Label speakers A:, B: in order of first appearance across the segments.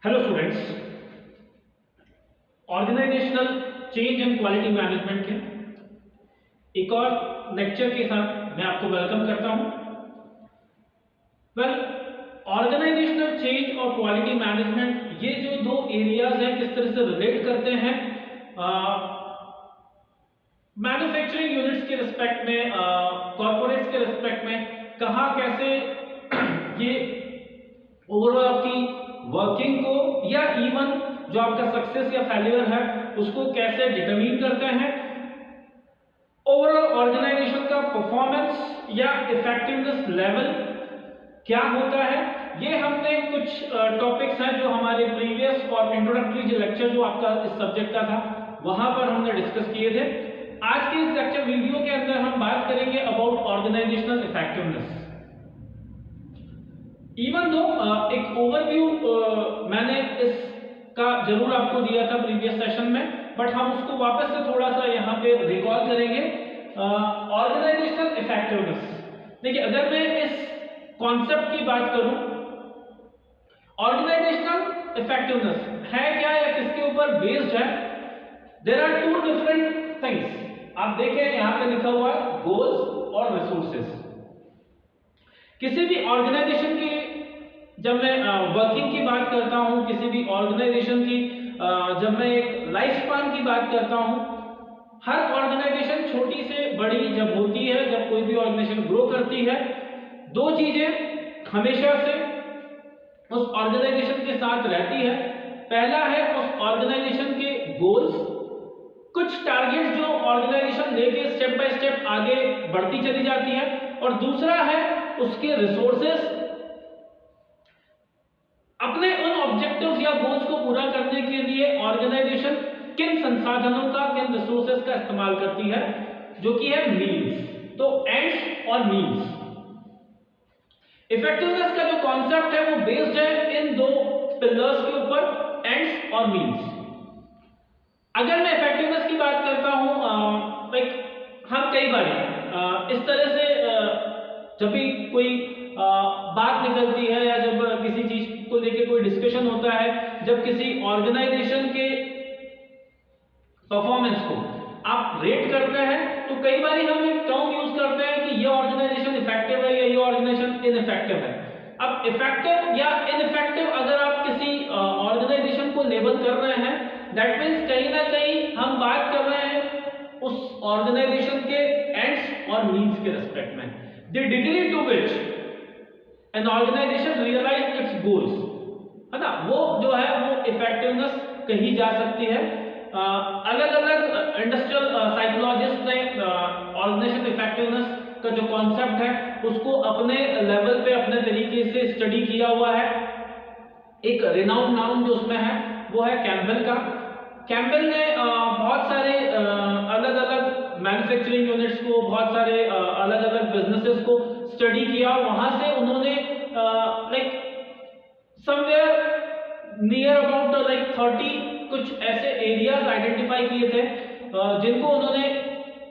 A: Hello students, organisational change and quality management के एक और लेक्चर के साथ मैं आपको वेलकम करता हूं। ऑर्गेनाइजेशनल चेंज और क्वालिटी मैनेजमेंट ये जो दो एरियाज हैं किस तरह से रिलेट करते हैं मैन्युफैक्चरिंग यूनिट्स के रिस्पेक्ट में, कॉर्पोरेट्स के रिस्पेक्ट में, कहाँ कैसे ये ओवरऑल आपकी वर्किंग को या इवन जो आपका सक्सेस या फेलियर है उसको कैसे डिटरमाइन करते हैं। ओवरऑल ऑर्गेनाइजेशन का परफॉर्मेंस या इफेक्टिवनेस लेवल क्या होता है, ये हमने कुछ टॉपिक्स हैं जो हमारे प्रीवियस और इंट्रोडक्टरी जो लेक्चर जो आपका इस सब्जेक्ट का था वहां पर हमने डिस्कस किए थे। आज के इस लेक्चर वीडियो के अंदर हम बात करेंगे about organisational effectiveness. Even though एक ओवरव्यू मैंने इसका जरूर आपको दिया था प्रीवियस सेशन में, बट हम उसको वापस से थोड़ा सा यहाँ पे रिकॉल करेंगे। ऑर्गेनाइजेशनल इफेक्टिवनेस, देखिए अगर मैं इस कॉन्सेप्ट की बात करूं, ऑर्गेनाइजेशनल इफेक्टिवनेस है क्या या किसके ऊपर बेस्ड है। There are two different things. आप देखें यहां पे लिखा हुआ है गोल्स और रिसोर्सेज। किसी भी ऑर्गेनाइजेशन की जब मैं वर्किंग की बात करता हूं, किसी भी ऑर्गेनाइजेशन की जब मैं एक लाइफ स्पान की बात करता हूं, हर ऑर्गेनाइजेशन छोटी से बड़ी जब होती है, जब कोई भी ऑर्गेनाइजेशन ग्रो करती है, दो चीजें हमेशा से उस ऑर्गेनाइजेशन के साथ रहती है। पहला है उस ऑर्गेनाइजेशन के गोल्स, कुछ टारगेट्स जो ऑर्गेनाइजेशन लेके स्टेप बाय स्टेप आगे बढ़ती चली जाती है, और दूसरा है उसके रिसोर्सेस, अपने उन ऑब्जेक्टिव्स या गोल्स को पूरा करने के लिए ऑर्गेनाइजेशन किन संसाधनों का, किन रिसोर्सेस का इस्तेमाल करती है, जो कि है मीन्स। तो एंड्स और मीन्स। इफेक्टिवनेस का जो कॉन्सेप्ट है वो बेस्ड है इन दो पिलर्स के ऊपर, एंड्स और मीन्स। अगर मैं इफेक्टिवनेस की बात करता हूं, हम कई बार इस तरह से जब भी कोई बात निकलती है या जब किसी चीज को लेकर कोई डिस्कशन होता है, जब किसी ऑर्गेनाइजेशन के परफॉर्मेंस को आप रेट करते हैं, तो कई बार हम एक टर्म यूज करते हैं कि ये ऑर्गेनाइजेशन इफेक्टिव है या ये ऑर्गेनाइजेशन इनइफेक्टिव है। अब इफेक्टिव या इनइफेक्टिव अगर आप किसी ऑर्गेनाइजेशन को लेबल कर रहे हैं, दैट मीन्स कहीं ना कहीं हम बात कर रहे हैं उस ऑर्गेनाइजेशन के एंड्स और मीन्स के रिस्पेक्ट में। The degree to which an organisation realise its goals, है ना, वो जो है वो इफेक्टिवनेस कही जा सकती है। अलग अलग इंडस्ट्रियल साइकोलॉजिस्ट ने ऑर्गेनाइजेशन इफेक्टिवनेस का जो कॉन्सेप्ट है उसको अपने लेवल पे अपने तरीके से स्टडी किया हुआ है। एक रिनाउंड नाउन जो उसमें है वो है कैम्पबेल का। कैम्पबेल ने बहुत सारे अलग अलग मैन्युफैक्चरिंग यूनिट्स को, बहुत सारे अलग अलग बिजनेसेस को स्टडी किया, वहां से उन्होंने लाइक समवेयर नियर अबाउट 30 कुछ ऐसे एरियाज आइडेंटिफाई किए थे जिनको उन्होंने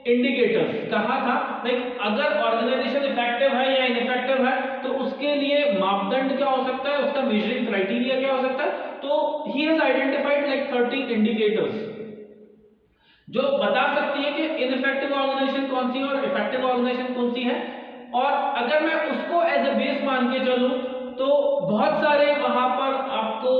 A: इंडिकेटर्स कहा था। लाइक अगर ऑर्गेनाइजेशन इफेक्टिव है या इनइफेक्टिव है तो उसके लिए मापदंड क्या हो सकता है, उसका मेजरिंग क्राइटेरिया क्या हो सकता है। तो he has identified like 30 indicators जो बता सकती है कि इनइफेक्टिव ऑर्गेनाइजेशन कौन सी है और इफेक्टिव ऑर्गेनाइजेशन कौन सी है। और अगर मैं उसको एज ए बेस मान के चलूं तो बहुत सारे वहां पर आपको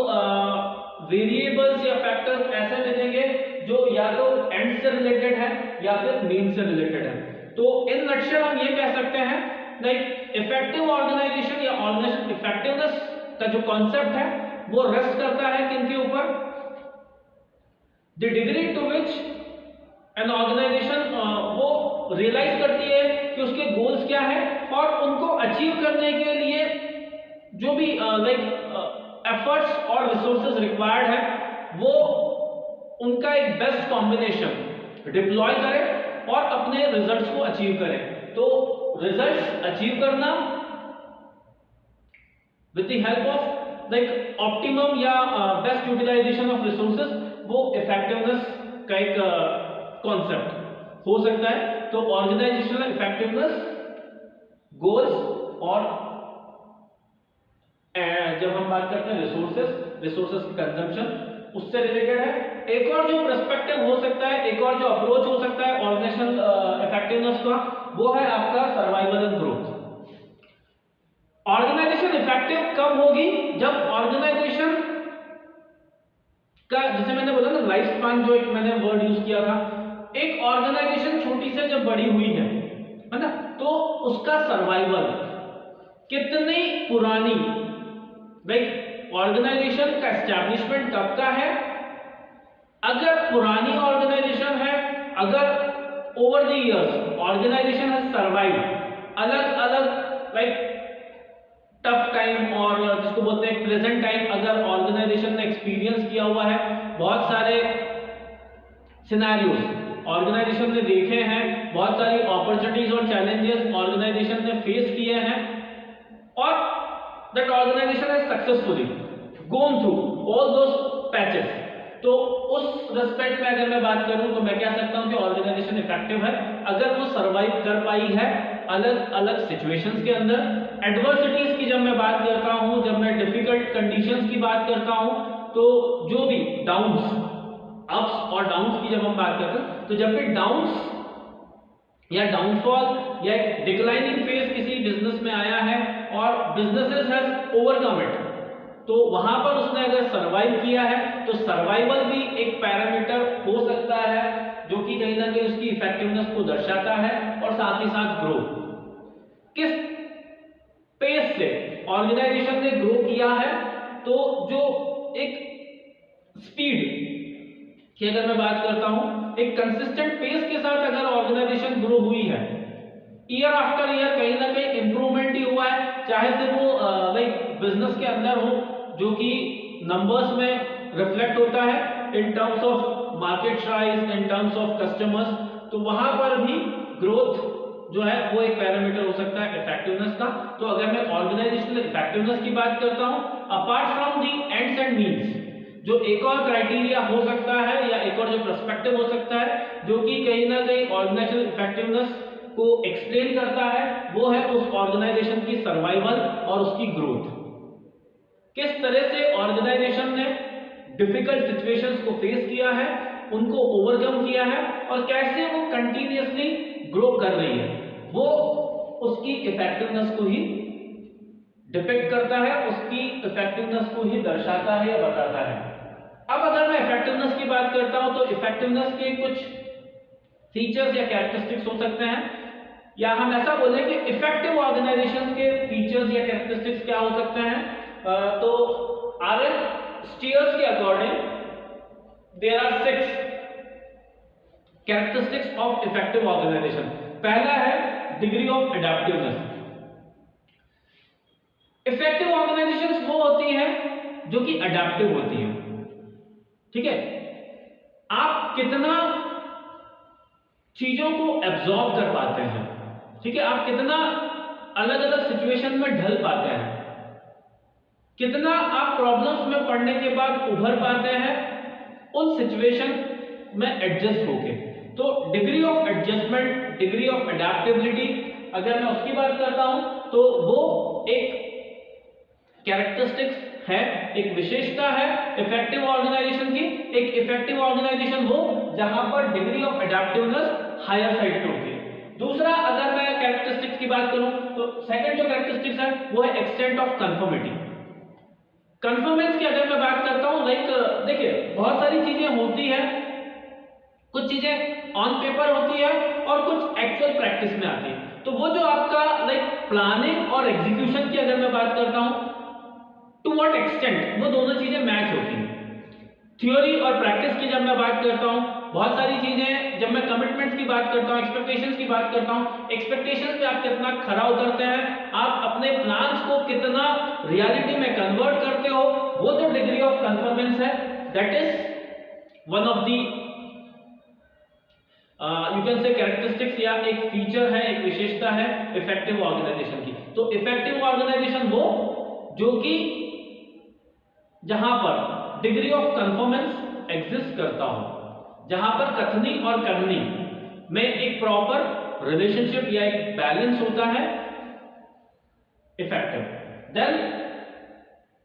A: वेरिएबल्स या फैक्टर्स ऐसे मिलेंगे जो या तो एंड से रिलेटेड है या फिर मीन से रिलेटेड है। तो इन नटशेल हम ये कह सकते हैं लाइक इफेक्टिव ऑर्गेनाइजेशन या ऑर्गेनाइजेशन इफेक्टिवनेस का जो कॉन्सेप्ट है वो रेस्ट करता है किनके ऊपर, the degree to which an organisation वो रियलाइज करती है कि उसके गोल्स क्या है और उनको अचीव करने के लिए जो भी एफर्ट्स और रिसोर्सेज रिक्वायर्ड है वो उनका एक बेस्ट कॉम्बिनेशन डिप्लॉय करें और अपने रिजल्ट्स को अचीव करें। तो रिजल्ट्स अचीव करना with the help of like optimum या बेस्ट यूटिलाइजेशन ऑफ रिसोर्सेज, वो इफेक्टिवनेस का एक कॉन्सेप्ट हो सकता है। तो ऑर्गेनाइजेशनल इफेक्टिवनेस, गोल्स और जब हम बात करते हैं रिसोर्सेज, रिसोर्सेज की कंजम्पशन, उससे रिलेटेड है। एक और जो पर्सपेक्टिव हो सकता है, एक और जो अप्रोच हो सकता है ऑर्गेनाइजेशनल इफेक्टिवनेस का, वो है आपका survival and growth. Organisation effective कब होगी? जब ऑर्गेनाइजेशन का, जैसे मैंने बोला ना लाइफ स्पैन, जो एक मैंने वर्ड यूज किया था, एक ऑर्गेनाइजेशन छोटी से जब बड़ी हुई है ना, तो उसका सर्वाइवल कितनी पुरानी, लाइक ऑर्गेनाइजेशन का एस्टैब्लिशमेंट कब का है, अगर पुरानी ऑर्गेनाइजेशन है, अगर over the years organisation has survive अलग अलग लाइक टफ टाइम और जिसको बोलते हैं प्रेजेंट टाइम, अगर ऑर्गेनाइजेशन ने एक्सपीरियंस किया हुआ है, बहुत सारे सिनेरियोज ऑर्गेनाइजेशन ने देखे हैं, बहुत सारी अपॉर्चुनिटीज और चैलेंजेस ऑर्गेनाइजेशन ने फेस किए हैं, और that organisation has successfully gone through all those patches, तो उस रिस्पेक्ट में अगर मैं बात करूं तो मैं कह सकता हूं कि ऑर्गेनाइजेशन इफेक्टिव है अगर वो सरवाइव कर पाई है अलग अलग सिचुएशंस के अंदर। एडवर्सिटीज की जब मैं बात करता हूं, जब मैं डिफिकल्ट कंडीशंस की बात करता हूं, तो जो भी डाउन्स, अप्स और डाउन्स की जब हम बात करते हैं, तो जब भी डाउन्स या डाउनफॉल या डिक्लाइनिंग फेज किसी बिजनेस में आया है और बिजनेसेस हैज ओवरकम इट, तो वहां पर उसने अगर सरवाइव किया है, तो सर्वाइवल भी एक पैरामीटर हो सकता है जो कि कहीं ना कहीं उसकी इफेक्टिवनेस को दर्शाता है, और साथ ही साथ ग्रो, किस पेस से ऑर्गेनाइजेशन ने ग्रो किया है। तो जो एक स्पीड की अगर मैं बात करता हूं, एक कंसिस्टेंट पेस के साथ अगर ऑर्गेनाइजेशन ग्रो हुई है, ईयर आफ्टर ईयर कहीं ना कहीं इंप्रूवमेंट ही हुआ है, चाहे फिर वो लाइक बिजनेस के अंदर हो, जो कि नंबर्स में रिफ्लेक्ट होता है in terms of market size, in terms of customers, तो वहां पर भी ग्रोथ जो है वो एक पैरामीटर हो सकता है इफेक्टिवनेस का। तो अगर मैं ऑर्गेनाइजेशनल इफेक्टिवनेस की बात करता हूं, apart from the ends and means, जो एक और क्राइटेरिया हो सकता है या एक और जो पर्सपेक्टिव हो सकता है जो कि कहीं ना कहीं ऑर्गेनाइजेशनल इफेक्टिवनेस को एक्सप्लेन करता है, वो है उस ऑर्गेनाइजेशन की सर्वाइवल और उसकी ग्रोथ। किस तरह से ऑर्गेनाइजेशन ने डिफिकल्ट सिचुएशंस को फेस किया है, उनको ओवरकम किया है, और कैसे वो कंटिन्यूअसली ग्रो कर रही है, वो उसकी इफेक्टिवनेस को ही डिपिक्ट करता है, उसकी इफेक्टिवनेस को ही दर्शाता है या बताता है। अब अगर मैं इफेक्टिवनेस की बात करता हूं, तो इफेक्टिवनेस के कुछ फीचर्स या कैरेक्टरिस्टिक्स हो सकते हैं, या हम ऐसा बोले कि इफेक्टिव ऑर्गेनाइजेशन के फीचर्स या कैरेक्टरिस्टिक्स क्या हो सकते हैं। तो आरएल स्टीयर्स के according there are 6 characteristics of effective organisation. पहला है degree of adaptiveness. Effective organisations वो होती हैं जो कि अडेप्टिव होती हैं, ठीक है। आप कितना चीजों को एब्जॉर्ब कर पाते हैं, ठीक है, आप कितना अलग अलग सिचुएशन में ढल पाते हैं, कितना आप प्रॉब्लम्स में पड़ने के बाद उभर पाते हैं उन सिचुएशन में एडजस्ट होके। तो degree of adjustment, degree of adaptability, अगर मैं उसकी बात करता हूं तो वो एक कैरेक्टरिस्टिक्स है, एक विशेषता है इफेक्टिव ऑर्गेनाइजेशन की। एक इफेक्टिव ऑर्गेनाइजेशन हो जहां पर डिग्री ऑफ एडेप्टिवनेस हायर साइड पे होती है। दूसरा, अगर मैं कैरेक्टरिस्टिक्स की बात करूं तो सेकंड जो कैरेक्टरिस्टिक्स है वो है एक्सटेंट ऑफ कंफर्मिटी। कंफर्मेंस की अगर मैं बात करता हूं, लाइक देखिए बहुत सारी चीजें होती है, कुछ चीजें ऑन पेपर होती है और कुछ एक्चुअल प्रैक्टिस में आती है। तो वो जो आपका लाइक प्लानिंग और एग्जीक्यूशन की अगर मैं बात करता हूं, टू व्हाट एक्सटेंट वो दोनों चीजें मैच होती हैं। थ्योरी और प्रैक्टिस की जब मैं बात करता हूं, बहुत सारी चीजें, जब मैं कमिटमेंट्स की बात करता हूं, एक्सपेक्टेशंस की बात करता हूं, एक्सपेक्टेशंस पे आप कितना खरा उतरते हैं, आप अपने प्लान्स को कितना रियलिटी में कन्वर्ट करते हो, वो जो डिग्री ऑफ कंफर्मेंस है, that is one of the you can say characteristics या एक फीचर है, एक विशेषता है इफेक्टिव ऑर्गेनाइजेशन की। तो इफेक्टिव ऑर्गेनाइजेशन वो जो कि जहां पर डिग्री ऑफ कंफर्मेंस एग्जिस्ट करता हो, जहां पर कथनी और करनी में एक प्रॉपर रिलेशनशिप या एक बैलेंस होता है, इफेक्टिव। देन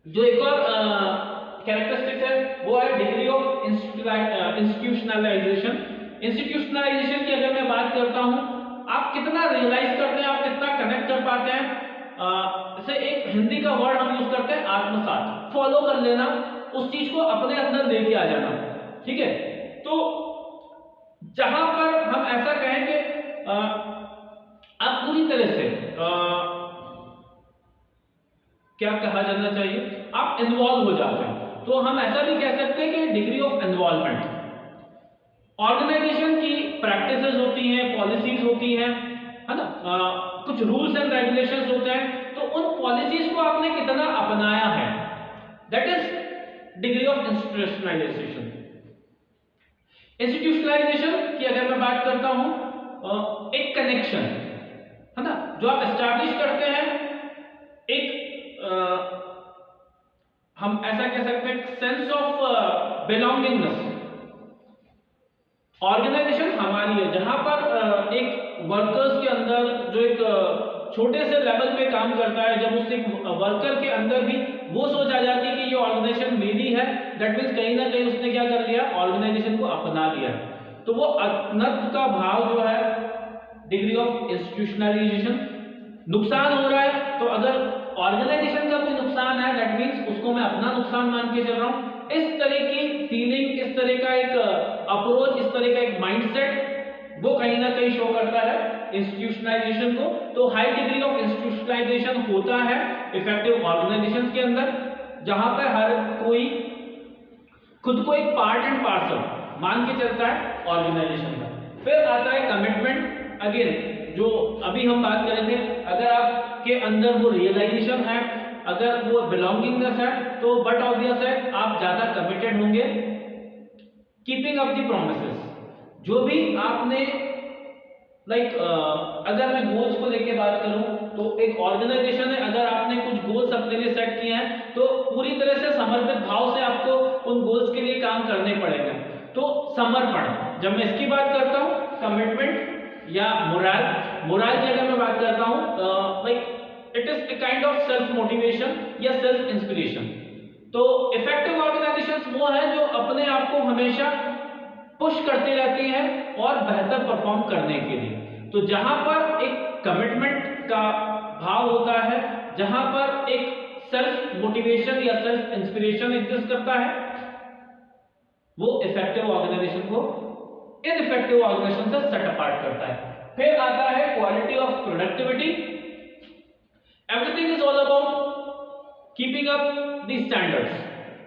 A: जो एक और कैरेक्टरिस्टिक्स है वो है डिग्री ऑफ इंस्टीट्यूशनलाइजेशन। इंस्टीट्यूशनलाइजेशन की अगर मैं बात करता हूं, आप कितना रियलाइज करते हैं, आप कितना कनेक्ट कर पाते हैं। जैसे एक हिंदी का वर्ड हम यूज करते हैं आत्मसात, फॉलो कर लेना, उस चीज को अपने अंदर लेके आ जाना, ठीक है। तो जहां पर हम ऐसा कहें कि आप पूरी तरह से क्या कहा जाना चाहिए, आप इन्वॉल्व हो जाते हैं, तो हम ऐसा भी कह सकते हैं कि डिग्री ऑफ इन्वॉल्वमेंट। ऑर्गेनाइजेशन की प्रैक्टिसेस होती हैं, पॉलिसीज होती हैं, है ना, कुछ रूल्स एंड रेगुलेशंस होते हैं, तो उन पॉलिसीज को आपने कितना अपनाया है, that is degree of institutionalisation. Institutionalisation की अगर मैं बात करता हूं, एक कनेक्शन, है ना, जो आप एस्टैब्लिश करते हैं, एक हम ऐसा कह सकते हैं सेंस ऑफ बिलोंगिंगनेस। ऑर्गेनाइजेशन हमारी है, जहां पर एक वर्कर्स के अंदर जो एक छोटे से लेवल पे काम करता है, जब उस एक वर्कर के अंदर भी वो सोच आ जाती है कि ये ऑर्गेनाइजेशन मेरी है, दैट मींस कहीं ना कहीं उसने क्या कर लिया, ऑर्गेनाइजेशन को अपना लिया। तो वो अपनत्व का भाव जो है, डिग्री ऑफ इंस्टीट्यूशनलाइजेशन। नुकसान हो रहा है, तो अगर ऑर्गेनाइजेशन का कोई नुकसान है, दैट मींस उसको मैं अपना नुकसान मान के चल रहा हूं। इस तरह की फीलिंग, इस तरह का एक अप्रोच, इस तरह का एक माइंडसेट, वो कहीं ना कहीं शो करता है इंस्टीट्यूशनलाइजेशन को। तो हाई डिग्री ऑफ इंस्टीट्यूशनलाइजेशन होता है इफेक्टिव ऑर्गेनाइजेशन के अंदर, जहां पर हर कोई खुद को एक पार्ट एंड पार्सल मान के चलता है ऑर्गेनाइजेशन का। फिर आता है कमिटमेंट। अगेन जो अभी हम बात कर रहे थे, अगर आपके अंदर वो रियलाइजेशन है, अगर वो बिलोंगिंगनेस है, तो बट ऑब्वियस है आप ज्यादा कमिटेड होंगे। कीपिंग अप द प्रोमिसेस, जो भी आपने अगर मैं गोल्स को लेके बात करूं, तो एक ऑर्गेनाइजेशन है, अगर आपने कुछ गोल्स अपने लिए सेट किए हैं, तो पूरी तरह से समर्पित भाव से आपको उन गोल्स के लिए काम करने पड़ेगा। तो समर्पण, जब मैं इसकी बात करता हूं, कमिटमेंट या मोरल की अगर मैं बात करता हूं, it is a kind of self motivation या सेल्फ इंस्पिरेशन। तो इफेक्टिव ऑर्गेनाइजेशंस वो है जो अपने आप को हमेशा पुश करते रहती हैं और बेहतर परफॉर्म करने के लिए। तो जहां पर एक कमिटमेंट का भाव होता है, जहां पर एक सेल्फ मोटिवेशन या सेल्फ इंस्पिरेशन एग्जिस्ट करता है, वो इफेक्टिव ऑर्गेनाइजेशन को इनइफेक्टिव ऑर्गेनाइजेशन से सेट अपार्ट करता है। फिर आता है quality of productivity. Everything is all about keeping up the standards,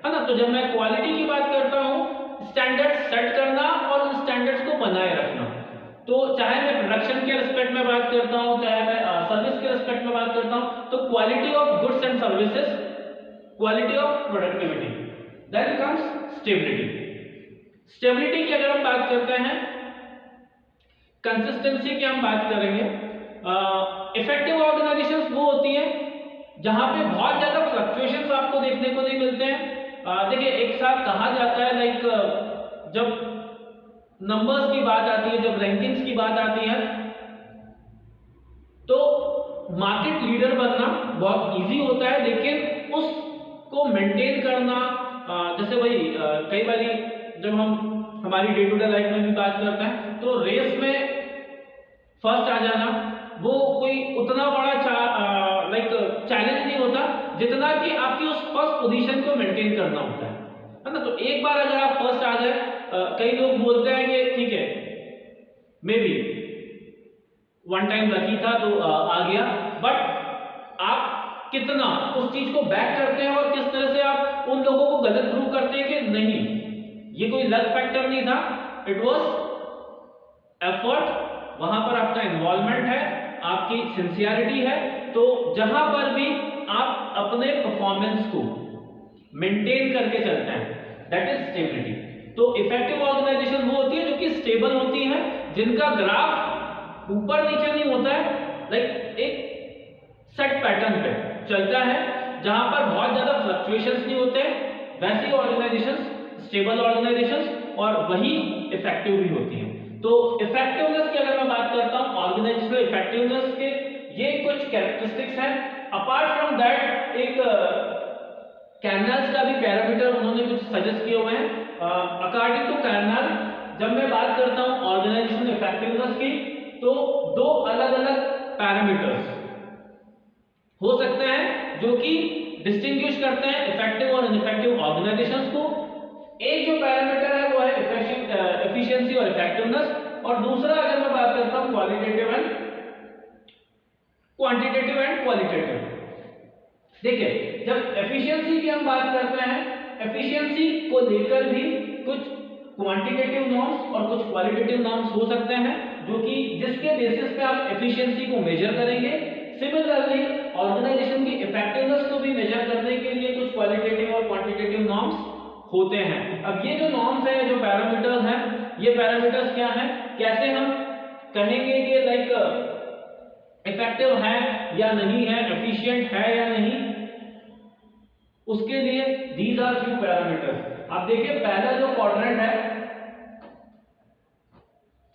A: है ना। तो जब मैं क्वालिटी की बात करता हूं, स्टैंडर्ड्स सेट करना और उन स्टैंडर्ड्स को बनाए रखना। तो चाहे मैं प्रोडक्शन के रिस्पेक्ट में बात करता हूं, चाहे मैं सर्विस के रिस्पेक्ट में बात करता हूं, तो quality of goods and services, quality of productivity, then comes stability. Stability की अगर हम बात करते हैं, कंसिस्टेंसी की हम बात करेंगे। इफेक्टिव ऑर्गेनाइजेशंस वो होती हैं जहां पे बहुत ज्यादा फ्लक्चुएशंस आपको देखने को नहीं मिलते हैं। देखिए, एक साथ कहा जाता है, जब नंबर्स की बात आती है, जब रैंकिंग्स की बात आती है, तो मार्केट लीडर बनना बहुत इजी होता है, लेकिन उसको मेंटेन करना, जैसे भाई कई बार जब हम हमारी डे टू डे लाइफ में भी बात करते हैं, तो रेस में फर्स्ट आ जाना वो कोई उतना बड़ा चैलेंज नहीं होता जितना कि आपकी उस फर्स्ट पोजीशन को मेंटेन करना होता है ना। तो एक बार अगर आप फर्स्ट आ गए, कई लोग बोलते हैं कि ठीक है, may be one time lucky था तो आ गया, बट आप कितना उस चीज को बैक करते हैं और किस तरह से आप उन लोगों को गलत प्रूव करते हैं कि नहीं, ये कोई लक फैक्टर नहीं था, इट वाज एफर्ट, वहां पर आपका इन्वॉल्वमेंट है, आपकी सिंसियरिटी है। तो जहां पर भी आप अपने परफॉर्मेंस को मेंटेन करके चलते हैं, दैट इज स्टेबिलिटी। तो इफेक्टिव ऑर्गेनाइजेशन वो होती है जो कि स्टेबल होती है, जिनका ग्राफ ऊपर नीचे नहीं होता है, एक सेट पैटर्न पे चलता है, जहां पर बहुत ज्यादा फ्लक्चुएशंस नहीं होते, वैसी ऑर्गेनाइजेशंस स्टेबल ऑर्गेनाइजेशंस और वही इफेक्टिव भी होती हैं। तो इफेक्टिवनेस की अगर मैं बात करता हूं, ऑर्गेनाइजेशनल इफेक्टिवनेस के ये कुछ कैरेक्टरिस्टिक्स हैं। अपार्ट फ्रॉम दैट, एक कैर्नल्स का भी पैरामीटर उन्होंने कुछ सजेस्ट किए हुए हैं। अकॉर्डिंग टू कैर्नल, जब मैं बात करता हूं ऑर्गेनाइजेशन इफेक्टिवनेस की, तो दो अलग अलग पैरामीटर्स हो सकते हैं जो कि डिस्टिंग्विश करते हैं इफेक्टिव और इनइफेक्टिव ऑर्गेनाइजेशंस को। एक जो पैरामीटर है वो है एफिशिएंसी और इफेक्टिवनेस, और दूसरा अगर मैं बात करता हूं qualitative and quantitative and qualitative. देखिए, जब एफिशिएंसी की हम बात करते हैं, एफिशिएंसी को लेकर भी कुछ क्वांटिटेटिव नॉर्म्स और कुछ क्वालिटेटिव नॉर्म्स हो सकते हैं, जो कि जिसके बेसिस पे आप एफिशिएंसी को मेजर करेंगे। सिमिलरली ऑर्गेनाइजेशन की इफेक्टिवनेस को भी मेजर करने के लिए कुछ क्वालिटेटिव और क्वांटिटेटिव नॉर्म्स होते हैं। अब ये जो नॉर्म्स हैं, जो पैरामीटर्स हैं, ये पैरामीटर्स क्या हैं, कैसे हम कहेंगे कि लाइक इफेक्टिव है या नहीं है, एफिशिएंट है या नहीं, उसके लिए दीज आर फ्यू पैरामीटर्स। आप देखिए, पहला जो क्वाड्रेंट है,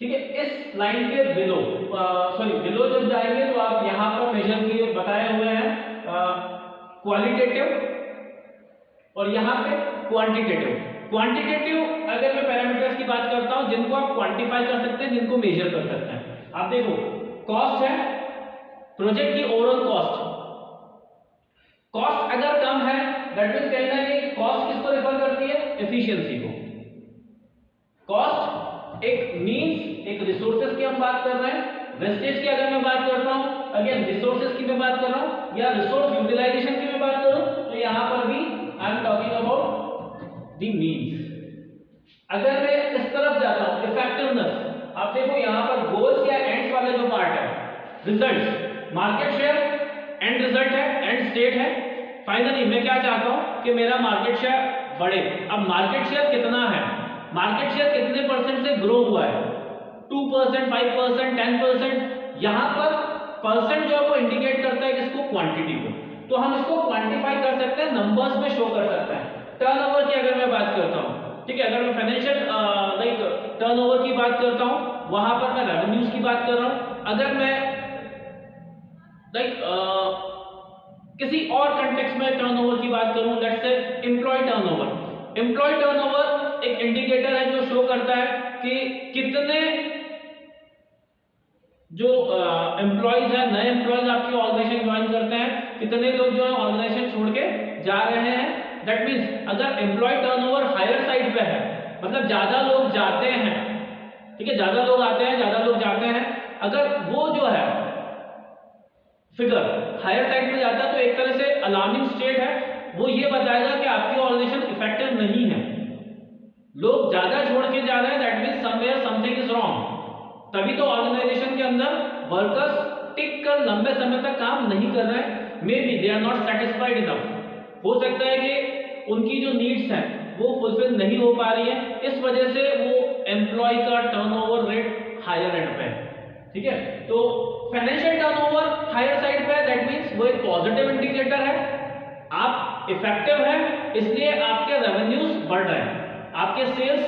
A: ठीक है, इस लाइन के बिलो बिलो जब जाएंगे तो आप यहां पर मेजर किए बताए हुए हैं क्वालिटेटिव और यहां पे क्वांटिटेटिव। क्वांटिटेटिव अगर मैं पैरामीटर्स की बात करता हूं जिनको आप क्वांटिफाई कर सकते हैं, जिनको मेजर कर सकते हैं। आप देखो, कॉस्ट है, प्रोजेक्ट की ओवरऑल कॉस्ट। कॉस्ट अगर कम है, दैट मींस कहीं ना कहीं कॉस्ट किसको रेफर करती है, एफिशिएंसी को। कॉस्ट एक मींस, एक रिसोर्सेज की हम बात कर रहे हैं। वेस्टेज की अगर मैं बात करता हूं, अगेन रिसोर्सेज की मैं बात कर रहा हूं, या रिसोर्स यूटिलाइजेशन की मैं बात करूं, तो यहां पर भी I am talking about the means. अगर मैं इस तरफ जाता हूं, इफेक्टिवनेस, आप देखो यहां पर गोल्स या एंड्स वाला जो पार्ट है, results, market share and result है, एंड स्टेट है। फाइनली मैं क्या चाहता हूं कि मेरा मार्केट शेयर बढ़े। अब मार्केट शेयर कितना है, मार्केट शेयर कितने परसेंट से ग्रो हुआ है, 2%, 5%, 10%। यहां पर परसेंट जो है वो इंडिकेट करता है किसको, क्वांटिटी को। तो हम इसको क्वांटिफाई कर सकते हैं, नंबर्स में शो कर सकते हैं। टर्नओवर की अगर मैं बात करता हूं, ठीक है, अगर मैं फाइनेंशियल लाइक टर्नओवर की बात करता हूं, वहां पर मैं रेवेन्यूज की बात कर रहा हूं। अगर मैं लाइक किसी और कंटेक्स्ट में टर्नओवर की बात करूं, let's say employ turnover. Employ turnover एक इंडिकेटर है जो शो करता है कि कितने जो एम्प्लॉयज हैं, नए एम्प्लॉयज आपकी ऑर्गेनाइजेशन ज्वाइन करते हैं, कितने लोग जो है ऑर्गेनाइजेशन छोड़ के जा रहे हैं। दैट मींस अगर एम्प्लॉय टर्नओवर हायर साइड पे है, मतलब ज्यादा लोग जाते हैं, ठीक है, ज्यादा लोग आते हैं, ज्यादा लोग जाते हैं, अगर वो जो है फिगर हायर साइड पे जाता है, तो एक तरह से अलार्मिंग स्टेट है। वो ये बताएगा कि आपकी ऑर्गेनाइजेशन इफेक्टिव नहीं है, लोग ज्यादा छोड़ के जा रहे हैं, that means somewhere something is wrong. तभी तो ऑर्गेनाइजेशन के अंदर वर्कर्स टिक कर लंबे समय तक काम नहीं कर रहे हैं। Maybe they are not satisfied enough. हो सकता है कि उनकी जो नीड्स हैं वो फुलफिल नहीं हो पा रही है, इस वजह से वो एम्प्लॉय का टर्नओवर रेट हायर एंड पे है, ठीक है। तो फाइनेंशियल टर्नओवर हायर साइड पे है, दैट मींस वो एक पॉजिटिव इंडिकेटर है। आप इफेक्टिव है, इसलिए आपके रेवेन्यूज बढ़ रहे हैं, आपके सेल्स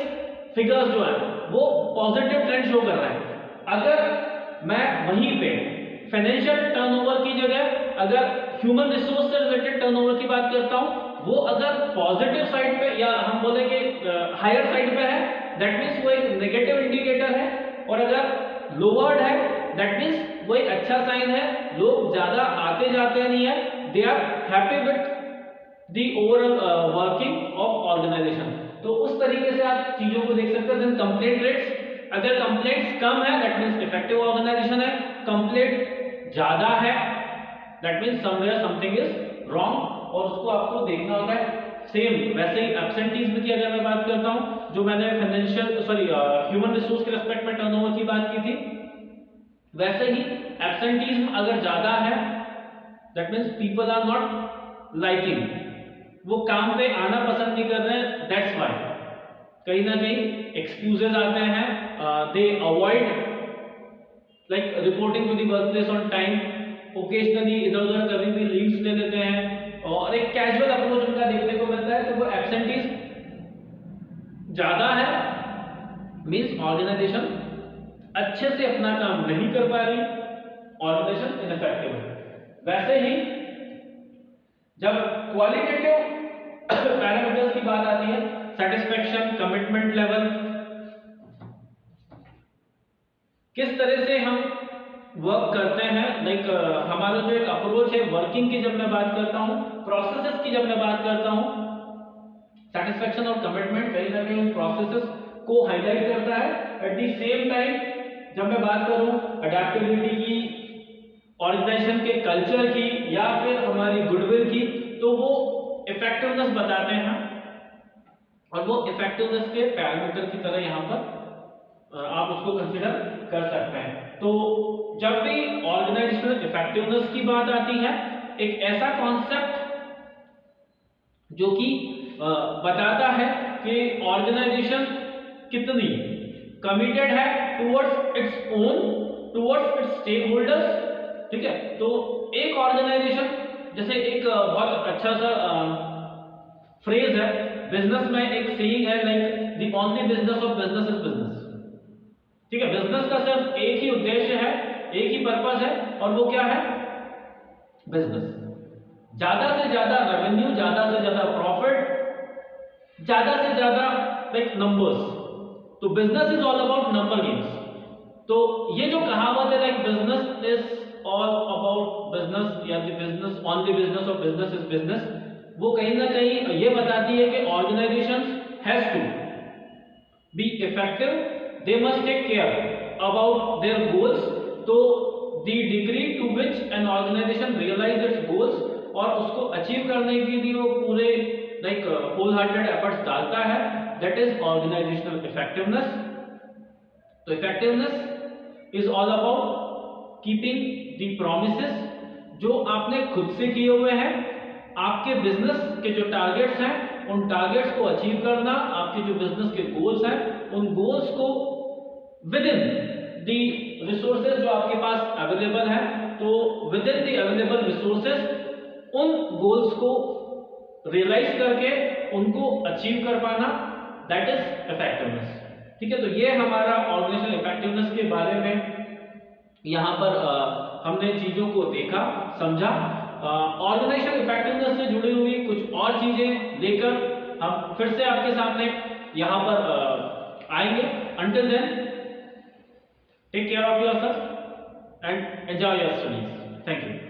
A: फिगर्स जो है वो पॉजिटिव ट्रेंड शो कर रहे हैं। अगर मैं वहीं पे फाइनेंशियल टर्नओवर की जगह अगर ह्यूमन रिसोर्स से रिलेटेड टर्नओवर की बात करता हूं, वो अगर पॉजिटिव साइड पे या हम बोले कि हायर साइड पे है, दैट मींस वो एक नेगेटिव इंडिकेटर है। और अगर लोअर्ड है, दैट मींस वो एक अच्छा साइन है, लोग ज्यादा आते जाते नहीं है, they are happy with the overall working of organisation. तो उस तरीके से आप चीजों को देख सकते हैं। कंप्लेंट रेट्स, अगर कंप्लेंट्स कम है, दैट मींस इफेक्टिव ऑर्गेनाइजेशन है। कंप्लेंट ज्यादा है, that means somewhere something is wrong, और उसको आपको देखना होता है। सेम वैसे ही एब्सेंटीज्म की अगर मैं बात करता हूं, जो मैंने ह्यूमन रिसोर्स के रेस्पेक्ट में टर्नओवर की बात की थी, वैसे ही एब्सेंटीज्म अगर ज्यादा है, that means people are not liking, वो काम पे आना पसंद नहीं कर रहे हैं। दैट्स व्हाई कहीं ना कहीं एक्सक्यूजेस आते हैं, they avoid like reporting to the work place on time, occasionally इधर उधर कभी भी लीव्स ले लेते हैं, और एक कैजुअल अप्रोच उनका देखने को मिलता है। तो वो एब्सेंटीज ज्यादा है, मींस ऑर्गेनाइजेशन अच्छे से अपना काम नहीं कर पा रही, ऑर्गेनाइजेशन इनफेक्टिव है। वैसे ही जब क्वालिटेटिव पैरामीटर्स की बात आती है, सेटिस्फेक्शन, कमिटमेंट लेवल, किस तरह से हम वर्क करते हैं, लाइक हमारा जो एक अप्रोच है वर्किंग की जब मैं बात करता हूं, प्रोसेसेस की जब मैं बात करता हूं, सेटिस्फेक्शन और कमिटमेंट कहीं ना कहीं उन प्रोसेसेस को हाईलाइट करता है। एट द सेम टाइम जब मैं बात करूं अडेप्टेबिलिटी की, ऑर्गेनाइजेशन के कल्चर की या फिर हमारी गुडविल की, तो वो इफेक्टिवनेस बताते हैं और वो इफेक्टिवनेस के पैरामीटर की तरह यहाँ पर आप उसको कंसीडर कर सकते हैं। तो जब भी ऑर्गेनाइजेशनल इफेक्टिवनेस की बात आती है, एक ऐसा कॉन्सेप्ट जो कि बताता है कि ऑर्गेनाइजेशन कितनी कमिटेड है towards its own, towards its stake holders, ठीक है। तो एक ऑर्गेनाइजेशन, जैसे एक बहुत अच्छा सा फ्रेज है बिजनेस में, एक सेइंग है like the only business of business is business, ठीक है। बिजनेस का सिर्फ एक ही उद्देश्य है, एक ही पर्पस है, और वो क्या है? बिजनेस। ज्यादा से ज्यादा रेवेन्यू, ज्यादा से ज्यादा प्रॉफिट, ज्यादा से ज्यादा लाइक नंबर्स। तो business is all about number games. तो ये जो कहावत है like business is all about business या the business only business of business is business, वो कहीं ना कहीं ये बताती है कि organisation has to be effective, they must take care about their goals. तो the degree to which an organisation realise its goals और उसको अचीव करने के लिए वो पूरे लाइक होल हार्टेड एफर्ट्स डालता है, दैट इज ऑर्गेनाइजेशनल इफेक्टिवनेस। तो effectiveness is all about keeping the promises जो आपने खुद से किए हुए हैं, आपके बिजनेस के जो टारगेट्स हैं उन टारगेट्स को अचीव करना, आपके जो बिजनेस के गोल्स हैं उन गोल्स को विद इन द रिसोर्सेज जो आपके पास अवेलेबल है, तो with in the available resources उन गोल्स को रियलाइज करके उनको अचीव कर पाना, दैट इज इफेक्टिवनेस, ठीक है। तो ये हमारा ऑर्गेनाइजेशनल इफेक्टिवनेस के बारे में यहाँ पर हमने चीजों को देखा, समझा। ऑर्गेनाइजेशनल इफेक्टिवनेस से जुड़ी हुई कुछ और चीजें लेकर हम फिर से आपके सामने यहाँ पर आएंगे। Until then take care of yourself and enjoy your studies. Thank you.